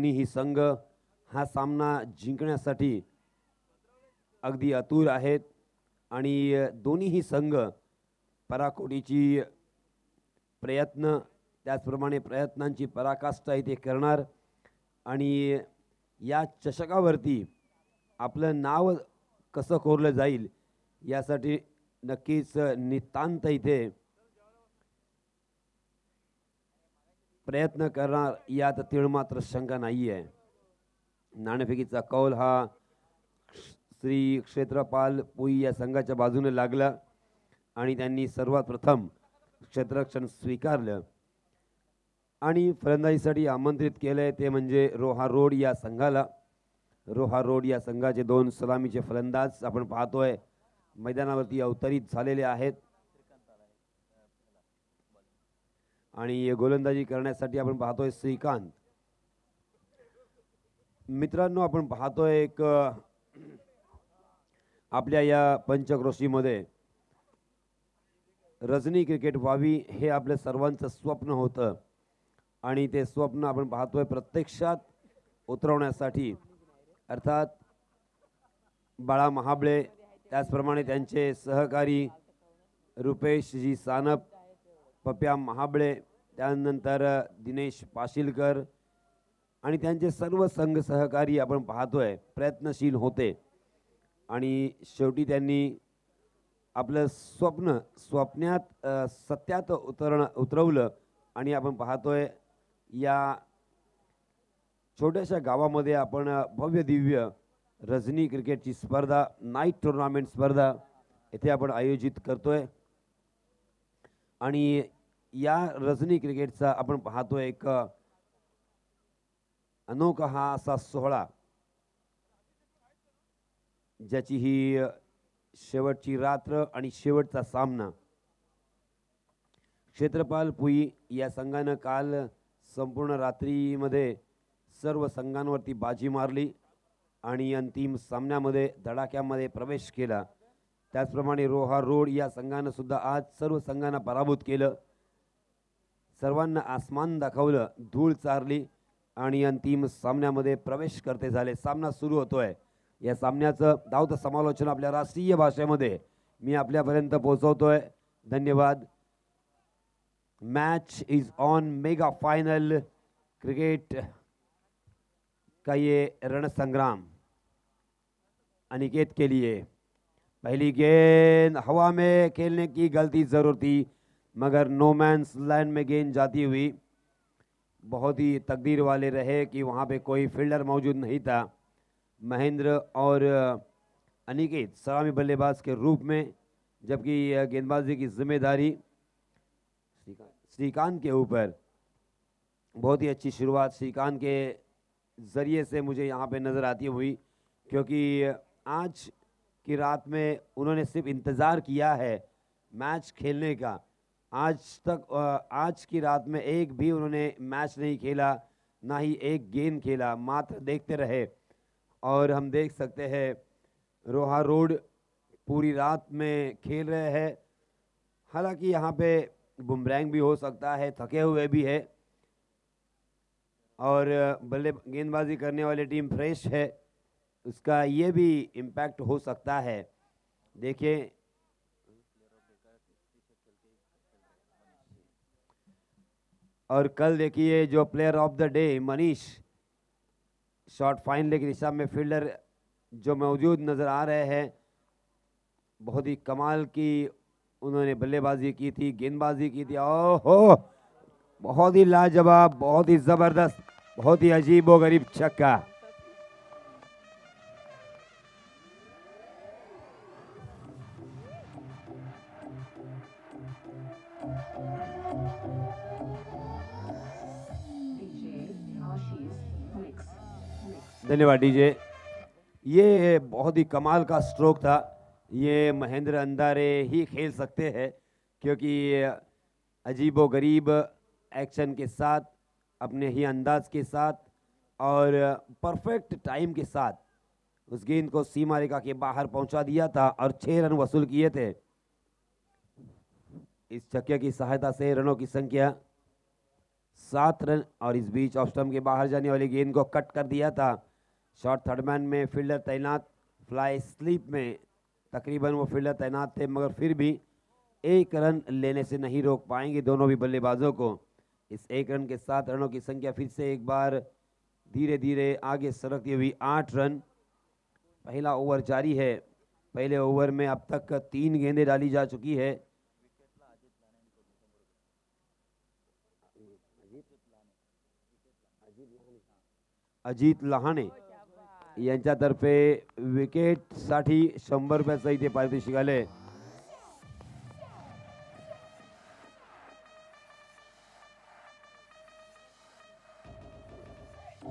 दोन्हीही संघ हा सामना जिंकण्यासाठी अगदी आतुर आहेत आणि दोन्हीही संघ पराकोटीची प्रयत्न त्याचप्रमाणे प्रयत्नांची पराकाष्ठा इथे करणार आणि या चषकावरती आपलं नाव कसं कोरलं जाईल यासाठी नक्कीच नितांत इथे प्रयत्न करणार यात तिळमात्र शंका नाही आहे। नाणेफेकीचा कौल हा श्री क्षेत्रपाल पुई या संघाच्या बाजूने लागला आणि त्यांनी सर्वात प्रथम क्षेत्ररक्षण स्वीकारलं आणि फलंदाजीसाठी आमंत्रित केले ते म्हणजे रोहा रोड या संघाला। रोहा रोड या संघाचे दोन सलामीचे फलंदाज आपण पाहतोय मैदानावरती अवतरित झालेले आहेत आणि गोलंदाजी करण्यासाठी आपण पाहतोय श्रीकांत। मित्रांनो, आपण पाहतोय एक आपल्या या पंचक्रोशीमध्ये रजनी क्रिकेट व्हावी हे आपल्या सर्वांचं स्वप्न होतं आणि ते स्वप्न आपण पाहतोय प्रत्यक्षात उतरवण्यासाठी अर्थात बाळा महाबळे त्याचप्रमाणे त्यांचे सहकारी रुपेशजी सानप, पप्या महाबळे, त्यानंतर दिनेश पाशीलकर आणि त्यांचे सर्व संघ सहकारी आपण पाहतोय प्रयत्नशील होते आणि शेवटी त्यांनी आपलं स्वप्नात सत्यात उतरवलं आणि आपण पाहतोय या छोट्याशा गावामध्ये आपण भव्य दिव्य रजनी क्रिकेटची स्पर्धा, नाईट टुर्नामेंट स्पर्धा इथे आपण आयोजित करतोय आणि या रजनी क्रिकेटचा आपण पाहतोय एक अनोखा हा असा सोहळा ज्याची ही शेवटची रात्र आणि शेवटचा सामना। क्षेत्रपाल पुई या संघानं काल संपूर्ण रात्रीमध्ये सर्व संघांवरती बाजी मारली आणि अंतिम सामन्यामध्ये धडाक्यामध्ये प्रवेश केला। त्याचप्रमाणे रोहा रोड या संघानं सुद्धा आज सर्व संघांना पराभूत केलं, सर्वांना आसमान दाखवलं, धूळ चारली आणि अंतिम सामन्यामध्ये प्रवेश करते झाले। सामना सुरू होतोय। या सामन्याचं धावतं समालोचन आपल्या राष्ट्रीय भाषेमध्ये मी आपल्यापर्यंत पोहोचवतोय। धन्यवाद। Match is on mega final cricket का ये रण संग्राम अनिकेत के लिए। पहली गेंद हवा में खेलने की गलती जरूर थी मगर नो मैंस लैंड में गेंद जाती हुई बहुत ही तकदीर वाले रहे कि वहाँ पे कोई फील्डर मौजूद नहीं था। महेंद्र और अनिकेत सलामी बल्लेबाज के रूप में, जबकि गेंदबाजी की जिम्मेदारी श्रीकांत के ऊपर। बहुत ही अच्छी शुरुआत श्रीकांत के ज़रिए से मुझे यहाँ पे नज़र आती हुई, क्योंकि आज की रात में उन्होंने सिर्फ इंतज़ार किया है मैच खेलने का। आज की रात में एक भी उन्होंने मैच नहीं खेला, ना ही एक गेंद खेला, मात्र देखते रहे। और हम देख सकते हैं रोहा रोड पूरी रात में खेल रहे हैं। हालांकि यहाँ पे बुमरैंग भी हो सकता है, थके हुए भी है और गेंदबाजी करने वाली टीम फ्रेश है, उसका ये भी इम्पैक्ट हो सकता है। देखिए और कल देखिए जो player of the day Manish shot final की दिशा में फील्डर जो मौजूद नज़र आ रहे हैं, बहुत ही कमाल की उन्होंने बल्लेबाजी की थी, गेंदबाजी की थी। ओहो, बहुत ही लाजवाब, बहुत ही ज़बरदस्त, बहुत ही अजीब व गरीब छक्का। धन्यवाद डीजे। ये बहुत ही कमाल का स्ट्रोक था। ये महेंद्र अंधारे ही खेल सकते हैं, क्योंकि अजीबो गरीब एक्शन के साथ, अपने ही अंदाज के साथ और परफेक्ट टाइम के साथ उस गेंद को सीमा रेखा के बाहर पहुंचा दिया था और 6 रन वसूल किए थे। इस छक्के की सहायता से रनों की संख्या 7 रन। और इस बीच ऑफ स्टंप के बाहर जाने वाली गेंद को कट कर दिया था। शॉर्ट थर्ड मैन में फील्डर तैनात, फ्लाई स्लीप में तकरीबन वो फील्डर तैनात थे, मगर फिर भी 1 रन लेने से नहीं रोक पाएंगे दोनों भी बल्लेबाजों को। इस 1 रन के 7 रनों की संख्या फिर से एक बार धीरे धीरे आगे सरकती हुई 8 रन। पहला ओवर जारी है। पहले ओवर में अब तक 3 गेंदें डाली जा चुकी है। अजित लहाने यांच्यातर्फे विकेटसाठी 100 रुपयाचं इथे पारितोषिक आले।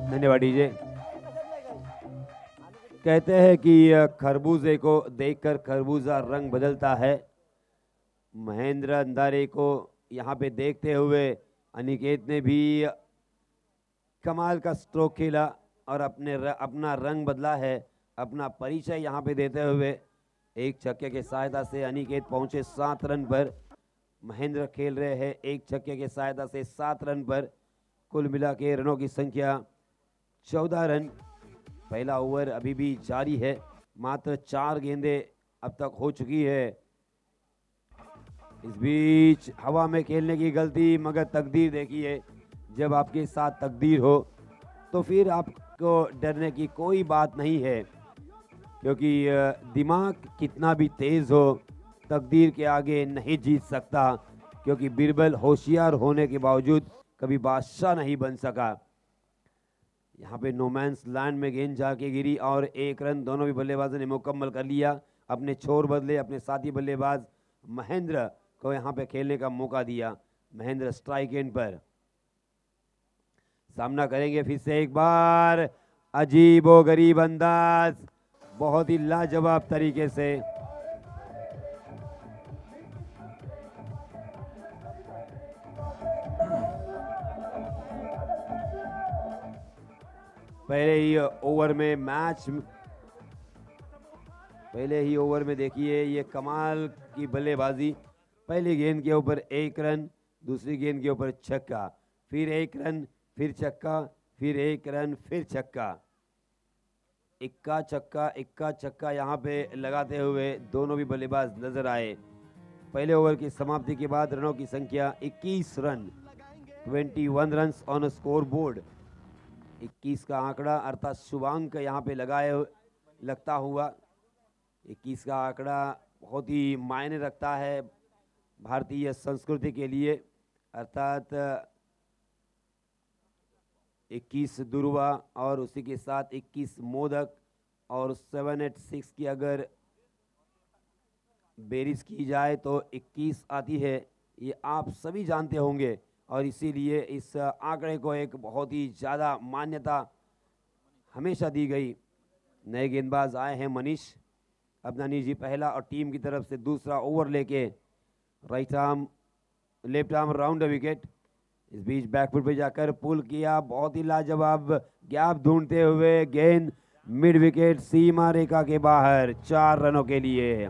धन्यवाद डीजे। कहते हैं कि खरबूजे को देखकर खरबूजा रंग बदलता है। महेंद्र अंधारे को यहाँ पे देखते हुए अनिकेत ने भी कमाल का स्ट्रोक खेला और अपना रंग बदला है। अपना परिचय यहाँ पे देते हुए एक छक्के के सहायता से अनिकेत पहुंचे 7 रन पर। महेंद्र खेल रहे हैं एक छक्के के सहायता से 7 रन पर। कुल मिला के रनों की संख्या 14 रन। पहला ओवर अभी भी जारी है। मात्र 4 गेंदें अब तक हो चुकी है। इस बीच हवा में खेलने की गलती, मगर तकदीर देखिए, जब आपके साथ तकदीर हो तो फिर आपको डरने की कोई बात नहीं है, क्योंकि दिमाग कितना भी तेज हो तकदीर के आगे नहीं जीत सकता, क्योंकि बिरबल होशियार होने के बावजूद कभी बादशाह नहीं बन सका। यहाँ पे नोमैंस लैंड में गेंद जाके गिरी और 1 रन दोनों भी बल्लेबाजों ने मुकम्मल कर लिया। अपने छोर बदले, अपने साथी बल्लेबाज महेंद्र को यहाँ पे खेलने का मौका दिया। महेंद्र स्ट्राइक एंड पर सामना करेंगे फिर से एक बार। अजीब व गरीब अंदाज, बहुत ही लाजवाब तरीके से पहले ही ओवर में देखिए ये कमाल की बल्लेबाजी। पहली गेंद के ऊपर 1 रन, दूसरी गेंद के ऊपर छक्का, फिर 1 रन, फिर छक्का, फिर 1 रन, फिर छक्का। इक्का चक्का यहाँ पे लगाते हुए दोनों भी बल्लेबाज नजर आए। पहले ओवर की समाप्ति के बाद रनों की संख्या 21 run, 21 run on score board. 21 का आंकड़ा अर्थात शुभांक यहाँ पे लगता हुआ। 21 का आंकड़ा बहुत ही मायने रखता है भारतीय संस्कृति के लिए, अर्थात 21 दुर्वा और उसी के साथ 21 मोदक और 786 की अगर बेरीज की जाए तो 21 आती है, ये आप सभी जानते होंगे। और इसीलिए इस आंकड़े को एक बहुत ही ज़्यादा मान्यता हमेशा दी गई। नए गेंदबाज आए हैं मनीष अबनानी जी पहला, और टीम की तरफ से दूसरा ओवर लेके लेफ्ट आर्म राउंड विकेट। इस बीच बैकफुट पे जाकर पुल किया, बहुत ही लाजवाब गैप ढूंढते हुए गेंद मिड विकेट सीमा रेखा के बाहर 4 रनों के लिए।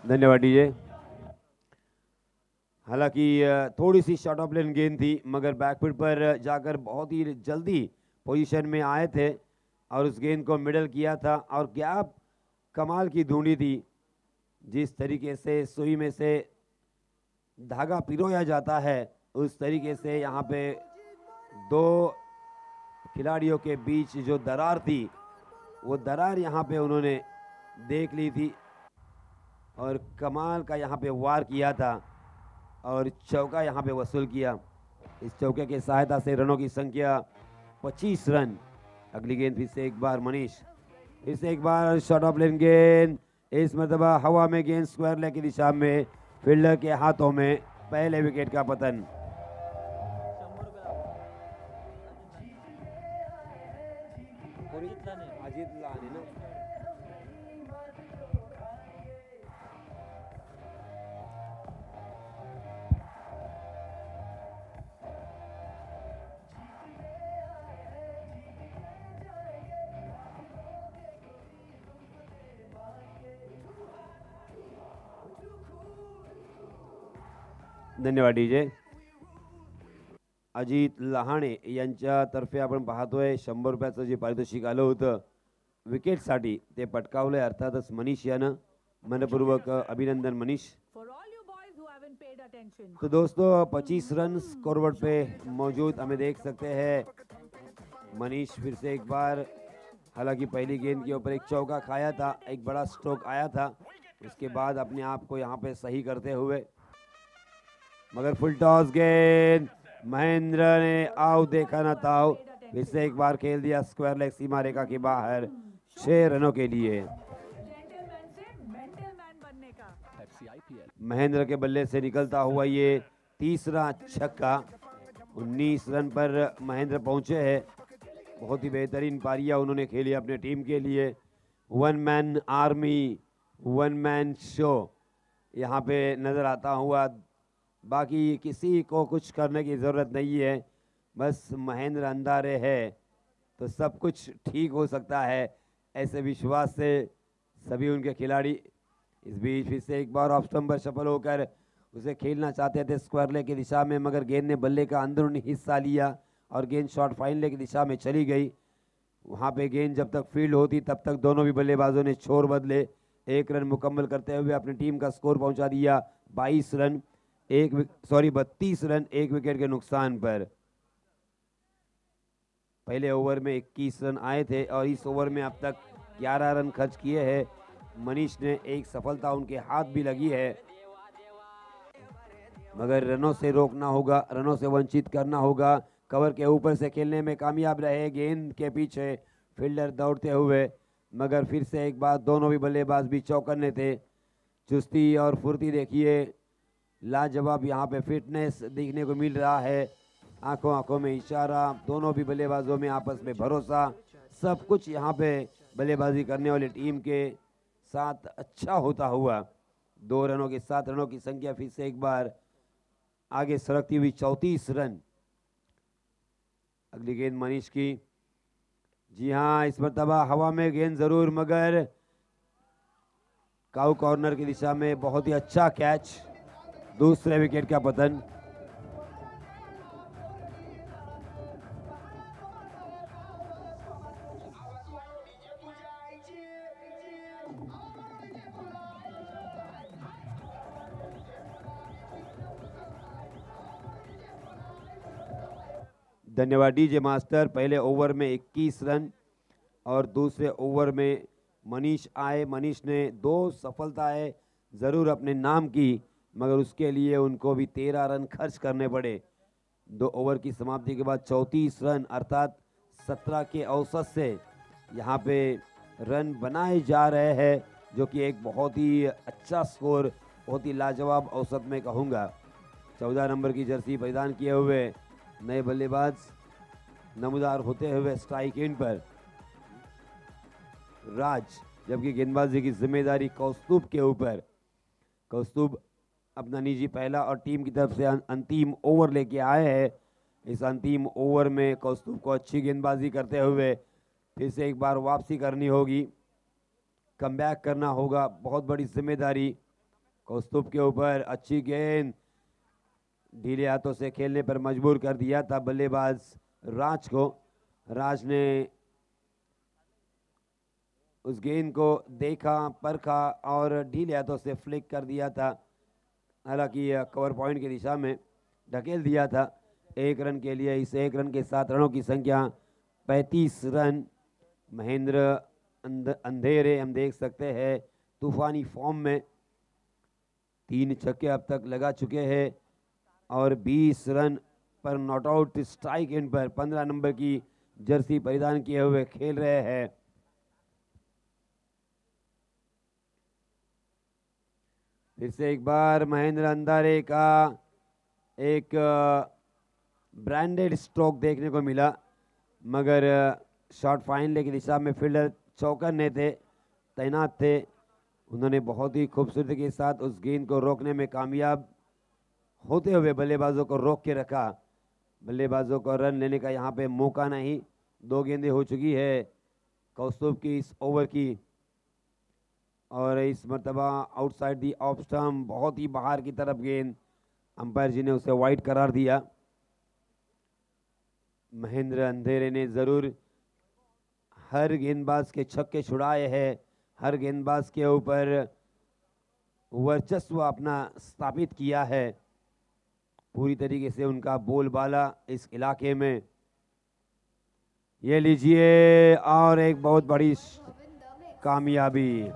धन्यवाद डीजे। हालांकि थोड़ी सी शॉर्ट ऑफ लेन गेंद थी, मगर बैकफुट पर जाकर बहुत ही जल्दी पोजीशन में आए थे और उस गेंद को मिडल किया था और गैप कमाल की ढूंढी थी। जिस तरीके से सुई में से धागा पिरोया जाता है उस तरीके से यहाँ पे 2 खिलाड़ियों के बीच जो दरार थी वो दरार यहाँ पे उन्होंने देख ली थी और कमाल का यहाँ पे वार किया था और चौका यहाँ पे वसूल किया। इस चौके की सहायता से रनों की संख्या 25 रन। अगली गेंद फिर से एक बार मनीष, फिर से एक बार शॉर्ट ऑफ लेन गेंद, इस मरतबा हवा में गेंद स्क्वायर लेग की दिशा में, फील्डर के हाथों में, पहले विकेट का पतन। धन्यवाद डीजे. अजित लहाणे यांच्यातर्फे आपण पाहतोय 100 रुपयाचं जे पारितोषिक आलं होतं विकेटसाठी ते पटकावलंय. अर्थातच मनीष यानं. मनपूर्वक अभिनंदन मनीष. तो दोस्तों 25 रन स्कोरबोर्ड पे मौजूद हमें देख सकते हैं. मनीष फिर से एक बार, हालांकि पहली गेंद के ऊपर एक चौका खाया था, एक बड़ा स्ट्रोक आया था, उसके बाद अपने आप को यहाँ पे सही करते हुए, मगर फुल टॉस गेंद महेंद्र ने आउट देखा ना ताऊ. फिर से एक बार खेल दिया स्क्वायर लेग सीमा रेखा के बाहर 6 रनों के लिए. महेंद्र के बल्ले से निकलता हुआ ये तीसरा छक्का. 19 रन पर महेंद्र पहुंचे हैं. बहुत ही बेहतरीन पारियां उन्होंने खेली अपने टीम के लिए. One man army, one man show यहाँ पे नज़र आता हुआ. बाकी किसी को कुछ करने की ज़रूरत नहीं है, बस महेंद्र अंधारे है तो सब कुछ ठीक हो सकता है, ऐसे विश्वास से सभी उनके खिलाड़ी. इस बीच फिर से एक बार ऑफ स्टंप पर सफल होकर उसे खेलना चाहते थे स्क्वायर लेग की दिशा में, मगर गेंद ने बल्ले का अंदरूनी हिस्सा लिया और गेंद शॉर्ट फाइन लेग की दिशा में चली गई. वहाँ पे गेंद जब तक फील्ड होती तब तक दोनों भी बल्लेबाजों ने छोर बदले. 1 रन मुकम्मल करते हुए अपनी टीम का स्कोर पहुंचा दिया 32 रन 32 रन 1 विकेट के नुकसान पर. पहले ओवर में 21 रन आए थे और इस ओवर में अब तक 11 रन खर्च किए हैं. मनीष ने एक सफलता उनके हाथ भी लगी है, मगर रनों से रोकना होगा, रनों से वंचित करना होगा. कवर के ऊपर से खेलने में कामयाब रहे, गेंद के पीछे फील्डर दौड़ते हुए, मगर फिर से एक बार दोनों भी बल्लेबाज भी चौकन्ने थे. चुस्ती और फुर्ती देखिए, लाजवाब यहाँ पे फिटनेस देखने को मिल रहा है. आंखों आंखों में इशारा, दोनों भी बल्लेबाजों में आपस में भरोसा, सब कुछ यहाँ पे बल्लेबाजी करने वाली टीम के साथ अच्छा होता हुआ. 2 रनों के 7 रनों की संख्या फिर से एक बार आगे सरकती हुई 34 रन. अगली गेंद मनीष की. जी हाँ, इस मरतबा हवा में गेंद जरूर, मगर काउ कॉर्नर की दिशा में बहुत ही अच्छा कैच. दूसरे विकेट का पतन. धन्यवाद डीजे मास्टर. पहले ओवर में 21 रन और दूसरे ओवर में मनीष आए. मनीष ने 2 सफलताएं ज़रूर अपने नाम की, मगर उसके लिए उनको भी 13 रन खर्च करने पड़े. 2 ओवर की समाप्ति के बाद 34 रन अर्थात 17 के औसत से यहाँ पे रन बनाए जा रहे हैं, जो कि एक बहुत ही अच्छा स्कोर, बहुत ही लाजवाब औसत में कहूँगा. 14 नंबर की जर्सी परिधान किए हुए नए बल्लेबाज नमूदार होते हुए स्ट्राइक एंड पर राज, जबकि गेंदबाजी की जिम्मेदारी कौस्तुभ के ऊपर. कौस्तुभ अपना निजी पहला और टीम की तरफ से अंतिम ओवर लेके आए हैं. इस अंतिम ओवर में कौस्तुभ को अच्छी गेंदबाजी करते हुए फिर से एक बार वापसी करनी होगी, कमबैक करना होगा. बहुत बड़ी जिम्मेदारी कौस्तुभ के ऊपर. अच्छी गेंद ढीले हाथों से खेलने पर मजबूर कर दिया था बल्लेबाज राज को. राज ने उस गेंद को देखा, परखा और ढीले हाथों से फ्लिक कर दिया था. हालांकि कवर पॉइंट की दिशा में ढकेल दिया था 1 रन के लिए. इस 1 रन के 7 रनों की संख्या 35 रन. महेंद्र अंधेरे हम देख सकते हैं तूफानी फॉर्म में. 3 छक्के अब तक लगा चुके हैं और 20 run per not out strike end per 15 number की जर्सी परिधान किए हुए खेल रहे हैं. फिर से एक बार महेंद्र अंधारे का एक ब्रांडेड स्ट्रोक देखने को मिला, मगर शॉर्ट फाइन लेग की दिशा में फील्डर चौकन्ने थे, तैनात थे. उन्होंने बहुत ही खूबसूरती के साथ उस गेंद को रोकने में कामयाब होते हुए बल्लेबाजों को रोक के रखा. बल्लेबाजों को रन लेने का यहाँ पे मौका नहीं. 2 गेंदें हो चुकी है कौस्तुभ की इस ओवर की, और इस मरतबा आउटसाइड दी ऑफ स्टंप, बहुत ही बाहर की तरफ गेंद अंपायर जी ने उसे वाइड करार दिया। महेंद्र अंधेरे ने जरूर हर गेंदबाज के छक्के छुड़ाए हैं, हर गेंदबाज के ऊपर वर्चस्व अपना स्थापित किया है। पूरी तरीके से उनका बोलबाला इस इलाके में। ये लीजिए और एक बहुत बड़ी कामयाबी।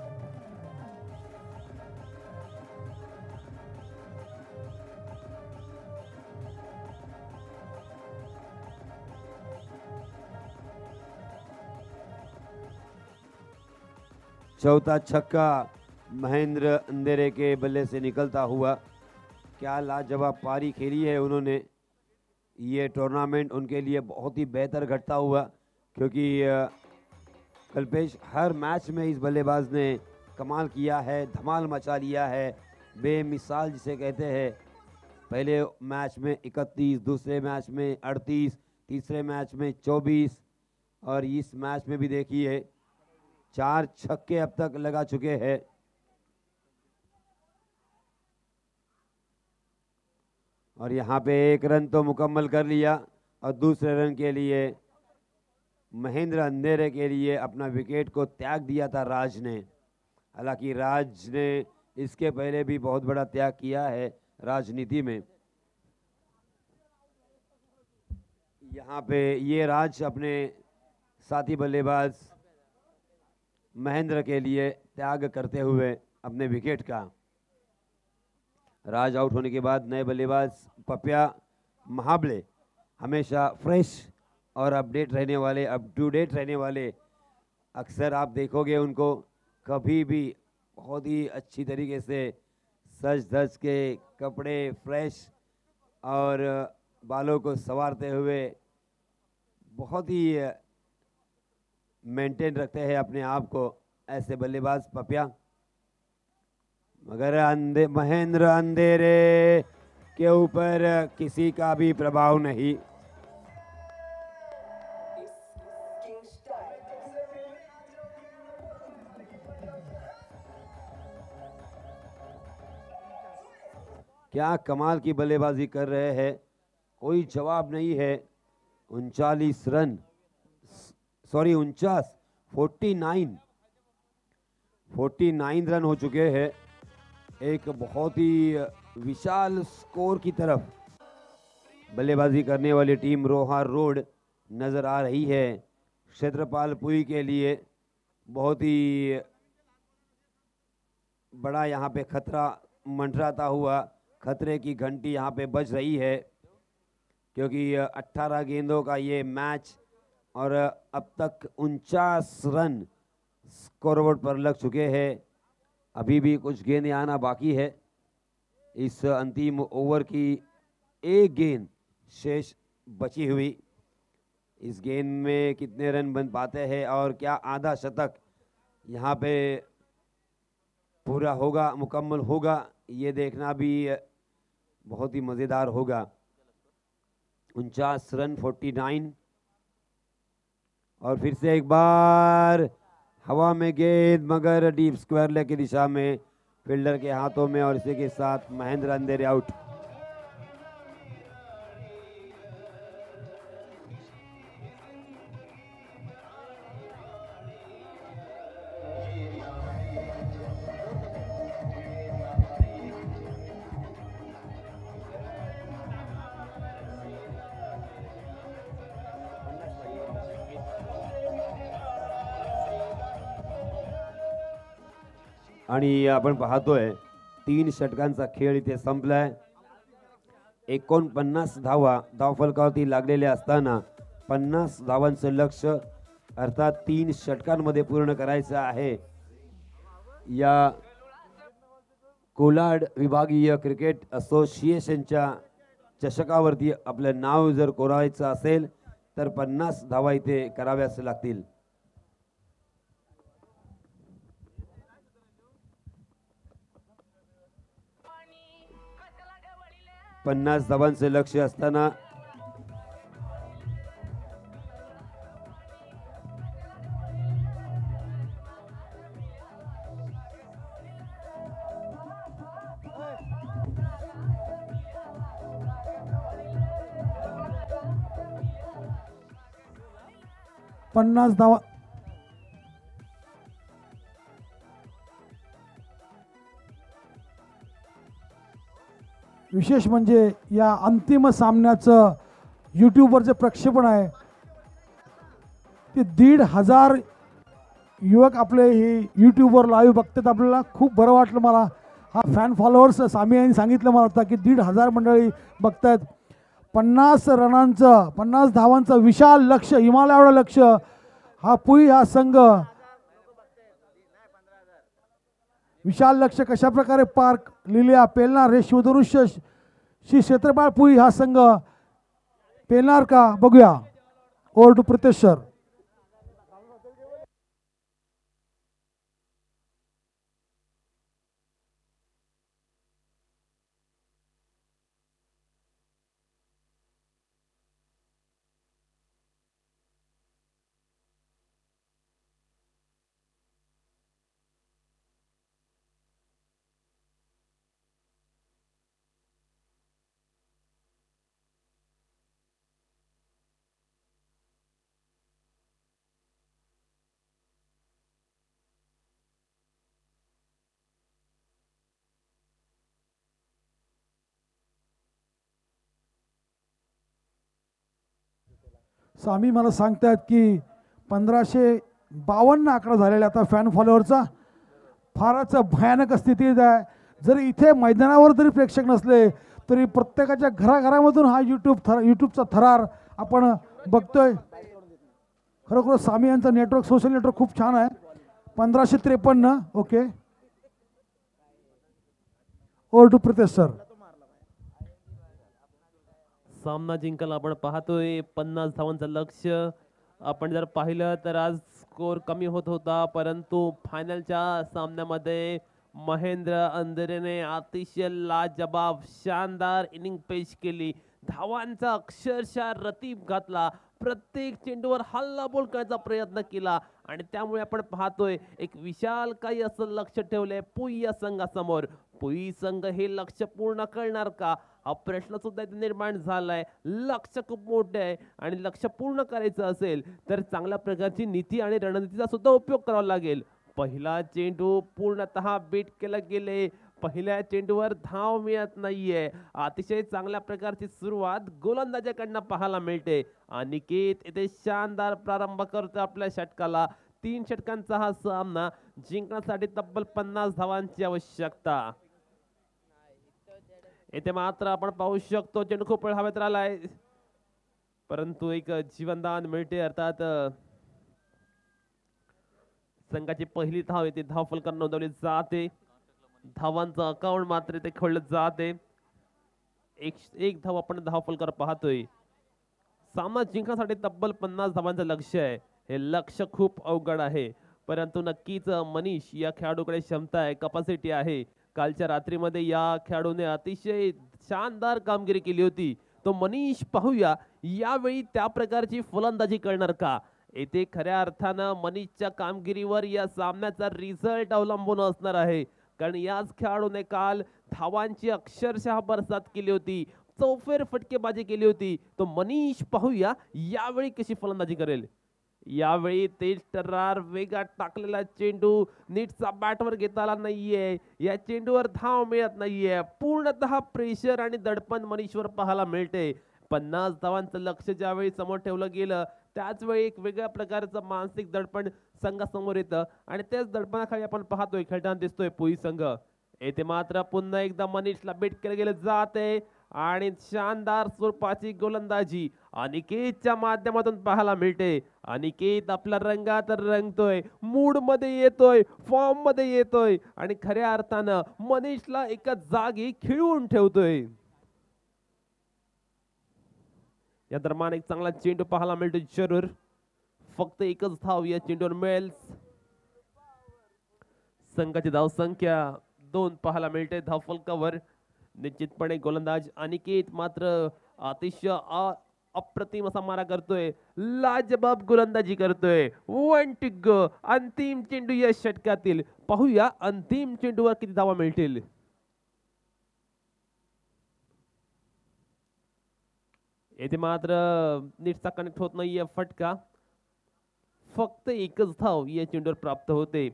चौथा छक्का महेंद्र अंधेरे के बल्ले से निकलता हुआ। क्या लाजवाब पारी खेली है उन्होंने। ये टूर्नामेंट उनके लिए बहुत ही बेहतर घटता हुआ, क्योंकि कल्पेश हर मैच में इस बल्लेबाज ने कमाल किया है, धमाल मचा लिया है, बेमिसाल जिसे कहते हैं। पहले मैच में 31, दूसरे मैच में 38, तीसरे मैच में 24 और इस मैच में भी देखिए 4 छक्के अब तक लगा चुके हैं। और यहाँ पे एक रन तो मुकम्मल कर लिया और दूसरे रन के लिए महेंद्र अंधेरे के लिए अपना विकेट को त्याग दिया था राज ने। हालांकि राज ने इसके पहले भी बहुत बड़ा त्याग किया है राजनीति में। यहाँ पे ये राज अपने साथी बल्लेबाज महेंद्र के लिए त्याग करते हुए अपने विकेट का। राज आउट होने के बाद नए बल्लेबाज पप्या महाबले हमेशा फ्रेश और अपडेट रहने वाले, अप टू डेट रहने वाले। अक्सर आप देखोगे उनको कभी भी बहुत ही अच्छी तरीके से सज धज के कपड़े फ्रेश और बालों को संवारते हुए बहुत ही मेंटेन रखते हैं अपने आप को, ऐसे बल्लेबाज पप्या। मगर महेंद्र अंधेरे के ऊपर किसी का भी प्रभाव नहीं। क्या कमाल की बल्लेबाजी कर रहे हैं, कोई जवाब नहीं है। 39 रन, सॉरी 49 रन हो चुके हैं। एक बहुत ही विशाल स्कोर की तरफ बल्लेबाजी करने वाली टीम रोहार रोड नजर आ रही है। क्षेत्रपाल पुरी के लिए बहुत ही बड़ा यहाँ पे खतरा मंडराता हुआ, खतरे की घंटी यहाँ पे बज रही है, क्योंकि 18 गेंदों का ये मैच और अब तक 49 रन स्कोरबोर्ड पर लग चुके हैं। अभी भी कुछ गेंदें आना बाकी है। इस अंतिम ओवर की एक गेंद शेष बची हुई। इस गेंद में कितने रन बन पाते हैं और क्या आधा शतक यहाँ पे पूरा होगा, मुकम्मल होगा, ये देखना भी बहुत ही मज़ेदार होगा। 49 रन 49 और फिर से एक बार हवा में गेंद, मगर डीप स्क्वायर लेग की दिशा में, फील्डर के हाथों में, और इसी के साथ महेंद्र अंधेरे आउट। आणि आपण पाहतोय 3 षटकांचा खेळ इथे संपलाय। 49 धावा धावफलकावरती लागलेल्या असताना 50 धावांचं लक्ष्य अर्थात 3 षटकांमध्ये पूर्ण करायचं आहे। या कोलाड विभागीय क्रिकेट असोसिएशनच्या चषकावरती आपलं नाव जर कोरायचं असेल तर 50 धावा इथे कराव्याच लागतील। 50 धावांचे लक्ष्य असताना 50 धावा. विशेष म्हणजे या अंतिम सामन्याचं यूट्यूबवर जे प्रक्षेपण आहे ते 1,500 युवक आपले हे यूट्यूबवर लाईव्ह बघतात. आपल्याला खूप बरं वाटलं मला. हा फॅन फॉलोअर्स सामी यांनी सांगितलं मला आता की 1,500 मंडळी बघतायत. 50 रनांचं 50 धावांचं विशाल लक्ष, हिमालयावर लक्ष हा पुई हा संघ विशाल लक्ष कशा प्रकारे पार्क लिहिल्या पेलणार हे शिवधनुष्य श्री क्षेत्रपाळ पुई हा संघ पेलणार का बघूया. Over to Pritesh sir. सामी मला सांगतायत की 1552 आकडा झालेला आता फॅन फॉलोअरचा. फारच भयानक स्थितीत आहे. जरी इथे मैदानावर जरी प्रेक्षक नसले तरी प्रत्येकाच्या घराघरामधून हा यूट्यूबचा थरार आपण बघतोय. खरोखर सामी यांचं नेटवर्क सोशल नेटवर्क खूप छान आहे. 1553. Okay. Over to Pritesh sir. सामना जिंकायला आपण पाहतोय 50 धावांचं लक्ष्य. आपण जर पाहिलं तर आज स्कोर कमी होत होता, परंतु फायनलच्या सामन्यामध्ये महेंद्र अंधरेने अतिशय लाजबाब शानदार इनिंग पेश केली. धावांचा अक्षरशः रतीब घातला. प्रत्येक चेंडूवर हल्लाबोल करण्याचा प्रयत्न केला आणि त्यामुळे आपण पाहतोय एक विशाल काही असं लक्ष ठेवलंय पुई या संघासमोर. पुई संघ हे लक्ष्य पूर्ण करणार का हा प्रश्न सुद्धा इथे निर्माण झालाय. लक्ष्य खूप मोठे आहे आणि लक्ष्य पूर्ण करायचं असेल तर चांगल्या प्रकारची नीती आणि रणनीतीचा सुद्धा उपयोग करावा लागेल. पहिला चेंडू पूर्णतः बीट केला गेले. पहिल्या चेंडूवर धाव मिळत नाहीये. अतिशय चांगल्या प्रकारची सुरुवात गोलंदाजाकडनं पाहायला मिळते. अनिकेत इथे शानदार प्रारंभ करतो आपल्या षटकाला. 3 षटकांचा हा सामना जिंकण्यासाठी तब्बल 50 धावांची आवश्यकता. येथे मात्र आपण पाहू शकतो चेंडू खूप वेळ हवेत राहिलाय, परंतु एक जीवनदान मिळते. अर्थात संघाची पहिली धाव येते धाव फलकात नोंदवली जाते. धावांचं अकाउंट मात्र ते खोललं जाते. एक धाव आपण धाव फलकावर पाहतोय. सामना जिंकण्यासाठी तब्बल 50 धावांचं लक्ष्य आहे. हे लक्ष्य खूप अवघड आहे, परंतु नक्कीच मनीष या खेळाडूकडे क्षमता आहे, कॅपॅसिटी आहे. कालच्या रात्रीमध्ये या खेळाडूने अतिशय शानदार कामगिरी केली होती. तो मनीष पाहूया यावेळी त्या प्रकारची फलंदाजी करणार का. येथे खऱ्या अर्थानं मनीषच्या कामगिरीवर या सामन्याचा रिझल्ट अवलंबून असणार आहे, कारण याच खेळाडूने काल धावांची अक्षरशः बरसात केली होती, चौफेर फटकेबाजी केली होती. तो मनीष पाहूया यावेळी कशी फलंदाजी करेल. यावेळी तेज तर्रार वेगात टाकलेला चेंडू नीटचा बॅटवर घेता आला नाहीये. या चेंडूवर धाव मिळत नाहीये. पूर्णतः प्रेशर आणि दडपण मनीषवर पाहायला मिळते. 50 धावांचं लक्ष ज्यावेळी समोर ठेवलं गेलं त्याच वेळी एक वेगळ्या प्रकारचं मानसिक दडपण संघासमोर येतं आणि त्याच दडपणाखाली आपण पाहतोय खेळताना दिसतोय पुई संघ. येथे मात्र पुन्हा एकदा मनीषला बीट केलं गेलं जाते आणि शानदार स्वरूपाची गोलंदाजी अनिकेतच्या माध्यमातून पाहायला मिळते. अनिकेत आपल्या रंगात रंगतोय, मूड मध्ये येतोय, फॉर्म मध्ये येतोय आणि खऱ्या अर्थानं मनीषला एका जागी खिळवून ठेवतोय. या दरम्यान एक चांगला चेंडू पाहायला मिळतो जरूर. फक्त एकच धाव या चेंडूवर मिळेल. संघाची धाव संख्या 2 पाहायला मिळते धाव फलकावर. निश्चितपणे गोलंदाज अनिकेत मात्र अतिशय अप्रतिम असा मारा करतोय, लाजबाब गोलंदाजी करतोय. 1 टू गो. अंतिम चेंडू या षटकातील. पाहूया अंतिम चेंडूवर किती धावा मिळतील. येथे मात्र नीटचा कनेक्ट होत नाहीये फटका. फक्त एकच धाव या चेंडूवर प्राप्त होते.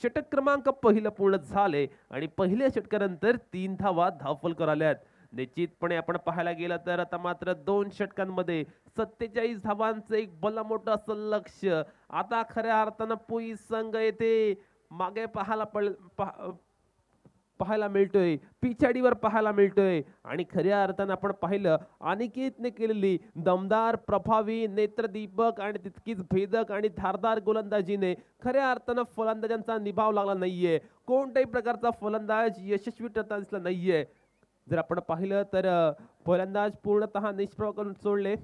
षटक क्रमांक पहिलं पूर्ण झाले आणि पहिल्या षटकानंतर 3 धावा धावफलकावर आल्यात. निश्चितपणे आपण पाहायला गेलं तर आता मात्र 2 षटकांमध्ये 47 धावांचं एक भलं मोठं असं लक्ष आता खऱ्या अर्थानं पुई संघ येथे मागे पाहायला मिळतोय, पिछाडीवर पाहायला मिळतोय. आणि खऱ्या अर्थानं आपण पाहिलं अनिकेतने केलेली दमदार, प्रभावी, नेत्रदीपक आणि तितकीच भेदक आणि धारदार गोलंदाजीने खऱ्या अर्थानं फलंदाजांचा निभाव लागला नाहीये. कोणत्याही प्रकारचा फलंदाज यशस्वी ठरताना दिसला नाहीये. जर आपण पाहिलं तर फलंदाज पूर्णतः निष्प्रभ करून सोडले.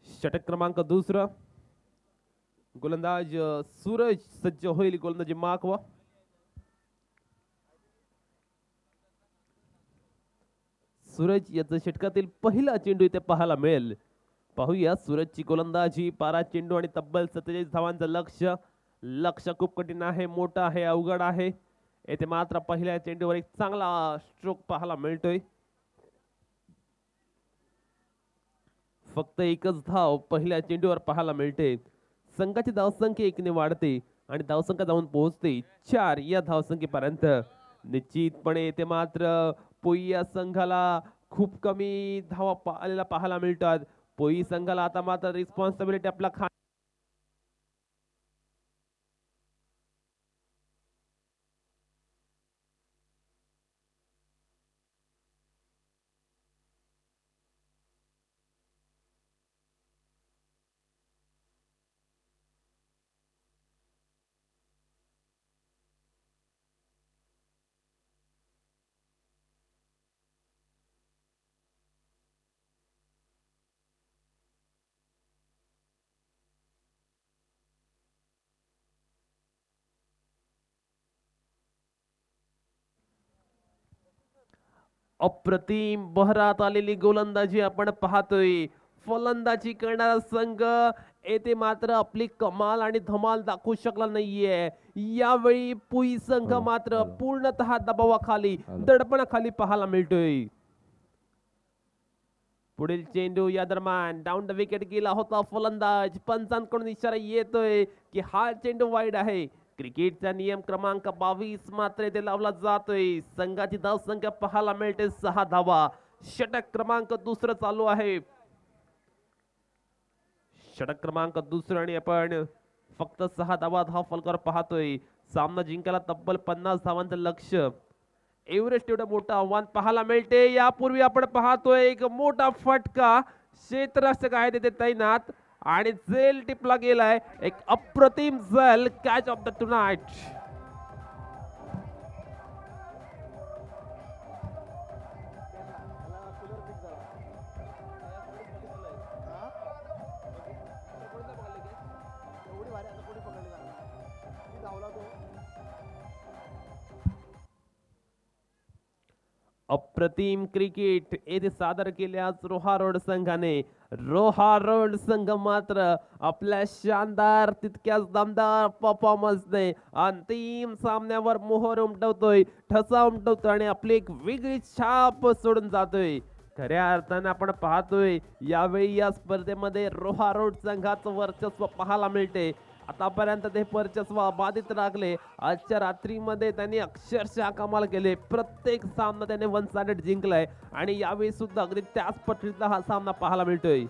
षटक क्रमांक दुसरा, गोलंदाज सूरज सज्ज होईल गोलंदाजी मागवा. सूरज याचं षटकातील पहिला चेंडू इथे पाहायला मिळेल. पाहूया सूरजची गोलंदाजी. 12 चेंडू आणि तब्बल 47 धावांचं लक्ष खूप कठीण आहे, मोठं आहे, अवघड आहे. येथे मात्र पहिल्या चेंडूवर एक चांगला स्ट्रोक पाहायला मिळतोय. फक्त एकच धाव पहिल्या चेंडूवर पाहायला मिळते. संघाची धावसंख्या 1 ने वाढते आणि धावसंख्या जाऊन पोहोचते 4 या धावसंख्येपर्यंत. निश्चितपणे येथे मात्र पोई या संघाला खूप कमी धावा आलेला पाहायला मिळतात. पोई संघाला आता मात्र रिस्पॉन्सिबिलिटी आपला अप्रतिम बहरात आलेली गोलंदाजी आपण पाहतोय. फलंदाजी करणारा संघ येथे मात्र आपली कमाल आणि धमाल दाखवू शकला नाहीये. यावेळी पुई संघ मात्र पूर्णतः दबावाखाली, दडपणाखाली पाहायला मिळतोय. पुढील चेंडू या दरम्यान डाऊन द विकेट गेला होता फलंदाज. पंचांकडून इशारा येतोय की हा चेंडू वाईड आहे. क्रिकेटचा नियम क्रमांक 22 मात्र येथे लावला जातोय. संघाची धावसंख्या पाहायला मिळते 6 धावा. षटक क्रमांक दुसरं चालू आहे. षटक क्रमांक दुसरं आणि आपण फक्त 6 धावा धावफलकावर पाहतोय. सामना जिंकायला तब्बल 50 धावांचं लक्ष. एव्हरेस्ट एवढं मोठं आव्हान पाहायला मिळते. यापूर्वी आपण पाहतोय एक मोठा फटका. क्षेत्ररक्षक आहे तिथे तैनात आणि झेल टिपला गेलाय. एक अप्रतिम झेल. Catch of the tonight. अप्रतिम क्रिकेट येथे सादर केल्यास रोहा रोड संघाने. रोहा रोड संघ मात्र आपल्या शानदार तितक्याच दमदार परफॉर्मन्सने अंतिम सामन्यावर मोहर उमटवतोय, ठसा उमटवतोय आणि आपली एक वेगळी छाप सोडून जातोय. खऱ्या अर्थाने आपण पाहतोय यावेळी या स्पर्धेमध्ये रोहा रोड संघाचं वर्चस्व पाहायला मिळते. आतापर्यंत ते वर्चस्व अबाधित राखले. आजच्या रात्रीमध्ये त्यांनी अक्षरशः कमाल केले. प्रत्येक सामना त्याने 1 साइडेड जिंकलाय आणि यावेळी सुद्धा अगदी त्याच पद्धतीचा हा सामना पाहायला मिळतोय.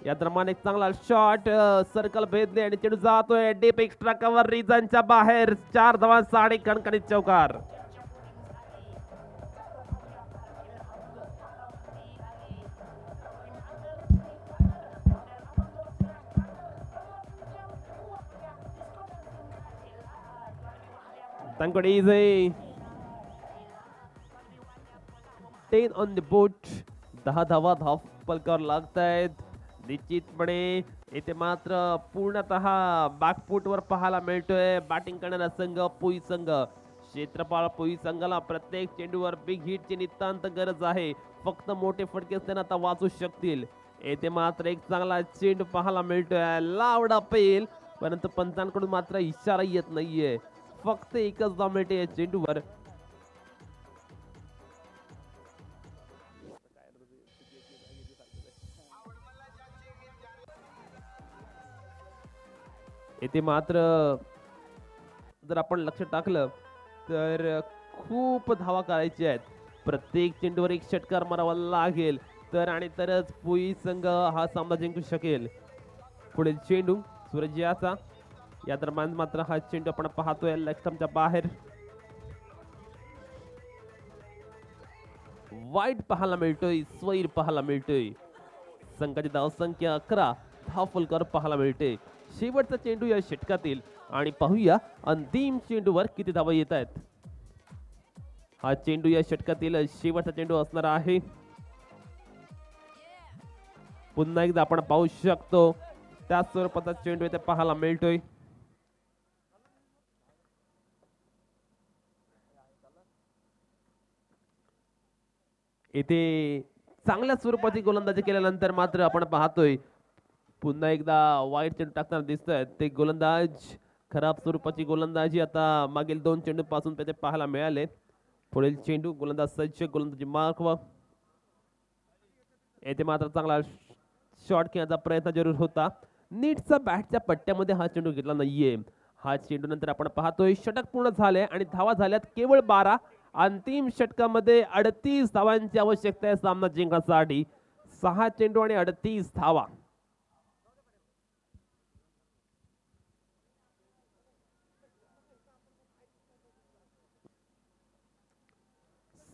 या दरम्यान एक चांगला शॉट सर्कल भेदले आणि चेंडू जातोय डीप एक्स्ट्रा कव्हर रिजनच्या बाहेर. 4 धावांचा आणि कणकणीत चौकार. Thankfully easy. 10 on the board. 10 धावा धावफलकावर लागतायत. निश्चितपणे येथे मात्र पूर्णतः बॅकफूटवर पाहायला मिळतोय बॅटिंग करणारा संघ पुई संघ. क्षेत्रपाळ पुई संघाला प्रत्येक चेंडूवर बिग हिटची नितांत गरज आहे. फक्त मोठे फटके त्यांना आता वाचू शकतील. येथे मात्र एक चांगला चेंडू पाहायला मिळतोय. लावडा पेल परंतु पंचांकडून मात्र इशारा येत नाहीये. फक्त एकच धाव मिळते या चेंडूवर. येथे मात्र जर आपण लक्ष टाकलं तर खूप धावा करायच्या आहेत. प्रत्येक चेंडूवर एक षटकार मारावा लागेल तर आणि तरच पुई संघ हा सामना जिंकू शकेल. पुढील चेंडू सूरज याचा. या दरम्यान मात्र हा चेंडू आपण पाहतोय लेग स्टंपच्या बाहेर. वाईट पाहायला मिळतोय, स्वैर पाहायला मिळतोय. संघाची धावसंख्या 11, धावफलकर पाहायला मिळते. शेवटचा चेंडू या षटकातील आणि पाहूया अंतिम चेंडूवर किती धावा येत आहेत. हा चेंडू या षटकातील शेवटचा चेंडू असणार आहे. पुन्हा एकदा आपण पाहू शकतो त्या स्वरूपाचा चेंडू इथे पाहायला मिळतोय. येथे चांगल्या स्वरूपाची गोलंदाजी केल्यानंतर मात्र आपण पाहतोय पुन्हा एकदा वाईट चेंडू टाकताना दिसतोय. ते गोलंदाज खराब स्वरूपाची गोलंदाजी आता मागील 2 चेंडू पासून त्याचे पाहायला मिळाले. पुढील चेंडू गोलंदाज सज्ज, गोलंदाजी मार्कवा. येथे मात्र चांगला शॉट खेळण्याचा प्रयत्न जरूर होता. नीटचा बॅटच्या पट्ट्यामध्ये हा चेंडू घेतला नाहीये. हा चेंडू नंतर आपण पाहतोय षटक पूर्ण झाले आणि धावा झाल्यात केवळ 12. अंतिम षटकामध्ये 38 धावांची आवश्यकता आहे सामना जिंकण्यासाठी. 6 चेंडू आणि 38 धावा.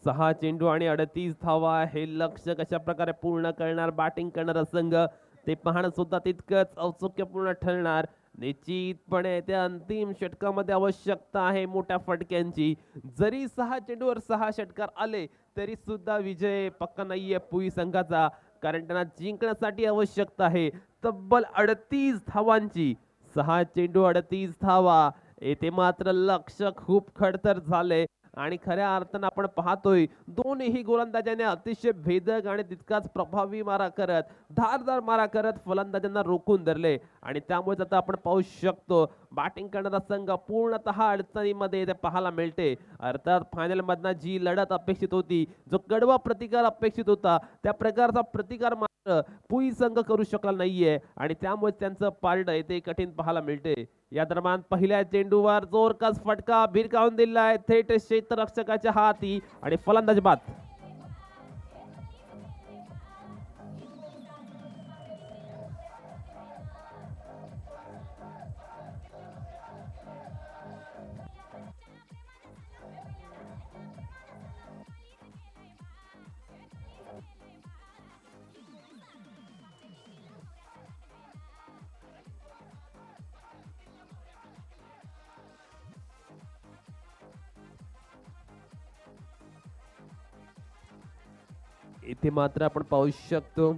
सहा चेंडू आणि 38 धावा. हे लक्ष्य कशा प्रकारे पूर्ण करणार बॅटिंग करणारा संघ ते पाहणं सुद्धा तितकंच औत्सुक्यपूर्ण ठरणार. निश्चितपणे त्या अंतिम षटकामध्ये आवश्यकता आहे मोठ्या फटक्यांची. जरी 6 चेंडूवर 6 षटकार आले तरी सुद्धा विजय पक्का नाहीये पुई संघाचा, कारण त्यांना जिंकण्यासाठी आवश्यकता आहे तब्बल 38 धावांची. 6 चेंडू 38 धावा. येथे मात्र लक्ष खूप खडतर झाले आणि खऱ्या अर्थानं आपण पाहतोय दोन्ही गोलंदाजांनी अतिशय भेदक आणि तितकाच प्रभावी मारा करत, धारदार मारा करत फलंदाजांना रोखून धरले आणि त्यामुळे आता आपण पाहू शकतो बॅटिंग करणारा संघ पूर्णतः अडचणीमध्ये ते पाहायला मिळते. अर्थात फायनल मधनं जी लढत अपेक्षित होती, जो कडवा प्रतिकार अपेक्षित होता, त्या प्रकारचा प्रतिकार मात्र पुई संघ करू शकला नाहीये आणि त्यामुळे त्यांचं पारडं येथे कठीण पाहायला मिळते. या दरम्यान पहिल्या चेंडूवर जोरकस फटका भिरकावून दिलाय थेट क्षेत्ररक्षकाच्या हाती आणि फलंदाज बाद. इथे मात्र आपण पाहू शकतो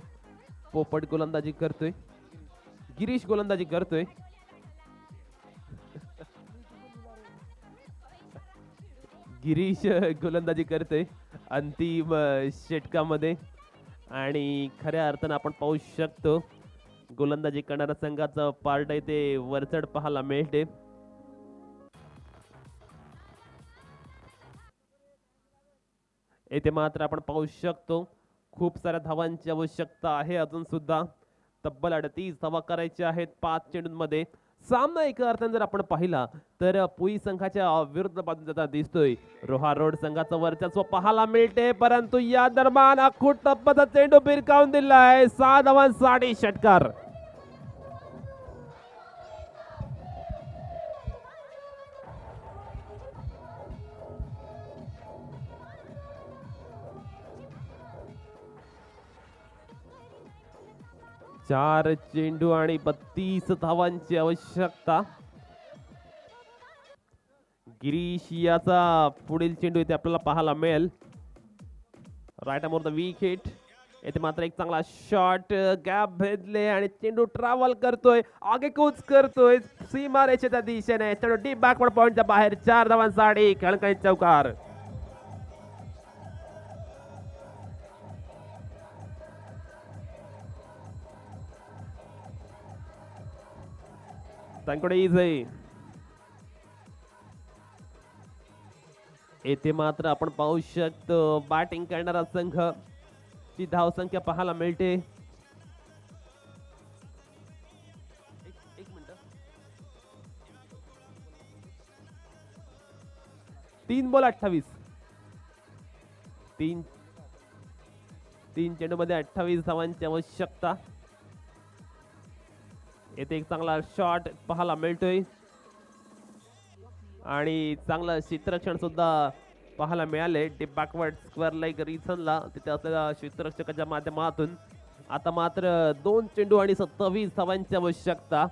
पोपट गोलंदाजी करतोय, गिरीश गोलंदाजी करतोय. गिरीश गोलंदाजी करतोय अंतिम षटकामध्ये आणि खऱ्या अर्थानं आपण पाहू शकतो गोलंदाजी करणाऱ्या संघाचं पार्ट इथे वरचढ पाहायला मिळते. येथे मात्र आपण पाहू शकतो खूप साऱ्या धावांची आवश्यकता आहे अजून सुद्धा. तब्बल 38 धावा करायच्या आहेत 5 चेंडूंमध्ये. सामना एका अर्थाने जर आपण पाहिला तर पुई संघाच्या विरुद्ध बाजून जाता दिसतोय. रोहा रोड संघाचं वर्चस्व पाहायला मिळते, परंतु या दरम्यान अखूट टप्प्याचा चेंडू भिरकावून दिलाय. 6 धावांसाठी षटकार. चार चेंडू आणि 32 धावांची आवश्यकता. गिरीश याचा पुढील चेंडू इथे आपल्याला पाहायला मिळेल. Right arm over the wicket. येथे मात्र एक चांगला शॉट, गॅप भेदले आणि चेंडू ट्रॅव्हल करतोय, आगेकूच करतोय सीमारेषेच्या दिशेने. चेंडू डीप बॅकवर्ड पॉइंटच्या बाहेर. 4 धावांसाठी खळखळीत चौकार. येथे मात्र आपण पाहू शकतो बॅटिंग करणारा संघ ची धावसंख्या पाहायला मिळते. 3 बॉल 28. तीन चेंडूमध्ये 28 धावांची आवश्यकता. येथे एक चांगला शॉट पाहायला मिळतोय आणि चांगलं क्षेत्ररक्षण सुद्धा पाहायला मिळाले. डीप बॅकवर्ड स्क्वेअर लेग रिसनला तिथे असलेल्या क्षेत्ररक्षकाच्या माध्यमातून. आता मात्र 2 चेंडू आणि 27 धावांची आवश्यकता.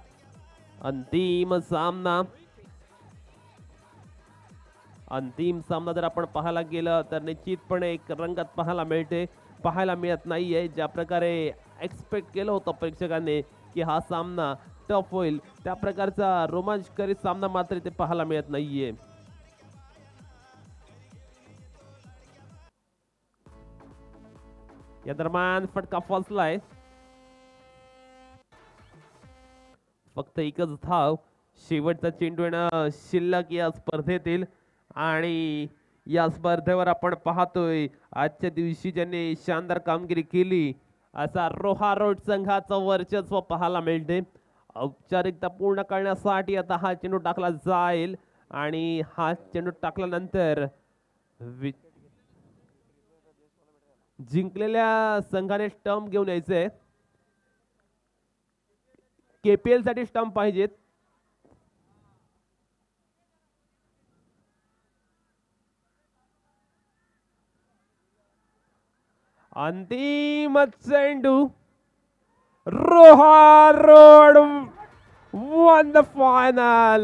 अंतिम सामना जर आपण पाहायला गेलं तर निश्चितपणे एक रंगत पाहायला मिळत नाहीये. ज्या प्रकारे एक्सपेक्ट केलं होतं प्रेक्षकांनी की हा सामना टफ होईल, त्या प्रकारचा रोमांचकारी सामना मात्र इथे पाहायला मिळत नाहीये. या दरम्यान फटका फसलाय. फक्त एकच धाव शेवटचा चेंडू येणं शिल्लक या स्पर्धेतील. आणि या स्पर्धेवर आपण पाहतोय आजच्या दिवशी ज्यांनी शानदार कामगिरी केली असा रोहा रोड संघाचं वर्चस्व पाहायला मिळते. औपचारिकता पूर्ण करण्यासाठी आता हा चेंडू टाकला जाईल आणि हा चेंडू टाकल्यानंतर जिंकलेल्या संघाने स्टंप घेऊन यायचंय. केपीएल साठी स्टंप पाहिजेत. अंतिम चेंडू. Roha road won the final.